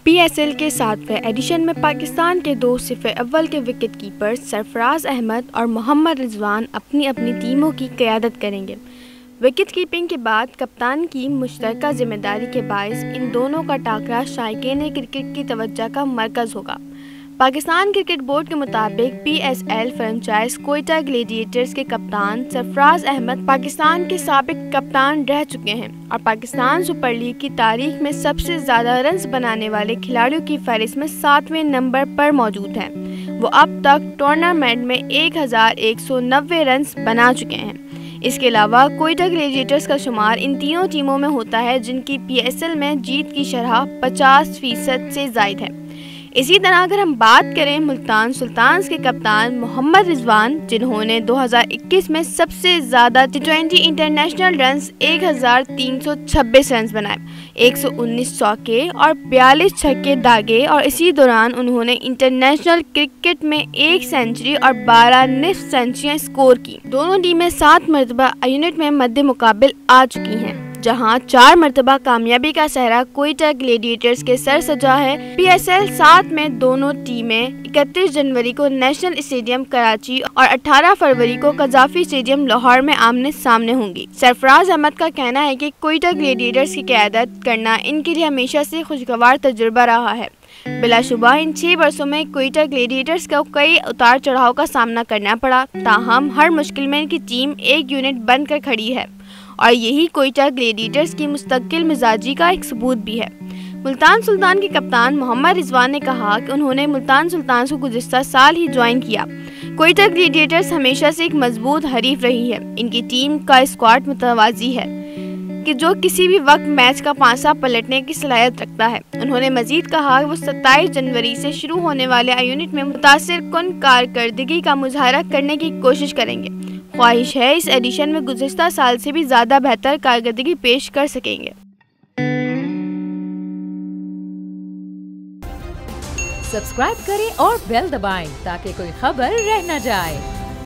PSL के 7वें addition में पाकिस्तान के दो सिफ़े अव्वल के विकेट कीपर सरफराज अहमद और मोहम्मद रिजवान अपनी अपनी टीमों की क़यादत करेंगे। विकेट कीपिंग के बाद कप्तान की मुश्तरका जिम्मेदारी के बायस इन दोनों का टाकरा शायकीन क्रिकेट की तवज्जो का मरकज़ होगा। पाकिस्तान क्रिकेट बोर्ड के मुताबिक PSL फ्रेंचाइज कोयटा ग्लेडिएटर्स के कप्तान सरफराज अहमद पाकिस्तान के साबिक कप्तान रह चुके हैं और पाकिस्तान सुपर लीग की तारीख में सबसे ज़्यादा रन्स बनाने वाले खिलाड़ियों की फहरिस्त में 7वें नंबर पर मौजूद हैं। वो अब तक टूर्नामेंट में 1190 रन्स बना चुके हैं। इसके अलावा कोयटा ग्लेडिएटर्स का शुमार इन तीनों टीमों में होता है जिनकी PSL में जीत की शरह 50% से ज़ायद है। इसी तरह अगर हम बात करें मुल्तान सुल्तान्स के कप्तान मोहम्मद रिजवान, जिन्होंने 2021 में सबसे ज़्यादा T20 इंटरनेशनल रन्स 1326 रन्स बनाए, 119 चौके और 42 छक्के दागे और इसी दौरान उन्होंने इंटरनेशनल क्रिकेट में 1 सेंचुरी और 12 निफ्ट सेंचुरियाँ स्कोर की। दोनों टीमें 7 मरतबा यूनिट में मद्दे मुकाबिल आ चुकी हैं, जहां 4 मरतबा कामयाबी का सहरा कोयटा ग्लेडिएटर्स के सर सजा है। PSL 7 में दोनों टीमें 31 जनवरी को नेशनल स्टेडियम कराची और 18 फरवरी को कजाफी स्टेडियम लाहौर में आमने सामने होंगी। सरफराज अहमद का कहना है कि कोयटा ग्लेडिएटर्स की क़यादत करना इनके लिए हमेशा से खुशगवार तजुर्बा रहा है। बिलाशुबा इन 6 वर्षों में कोयटा ग्लेडिएटर्स को कई उतार चढ़ाव का सामना करना पड़ा, ताहम हर मुश्किल में इनकी टीम एक यूनिट बनकर खड़ी है और यही कोयटा ग्लेडिएटर्स की मुस्तकिल मिजाजी का एक सबूत भी है। मुल्तान सुल्तान के कप्तान मोहम्मद रिजवान ने कहा कि उन्होंने मुल्तान सुल्तान को गुज़िश्ता साल ही ज्वाइन किया। कोयटा ग्लेडिएटर्स हमेशा से एक मजबूत हरीफ रही है। इनकी टीम का स्क्वाड मुतवाज़ी है कि जो किसी भी वक्त मैच का पासा पलटने की सलाहियत रखता है। उन्होंने मजीद कहा कि वो 27 जनवरी से शुरू होने वाले यूनिट में मुतासिर कुन कारकर्दगी का मुजाहरा करने की कोशिश करेंगे। ख्वाहिश है इस एडिशन में गुज़िश्ता साल से भी ज़्यादा बेहतर कारकर्दगी पेश कर सकेंगे। सब्सक्राइब करें और बेल दबाएं ताकि कोई खबर रह न जाए।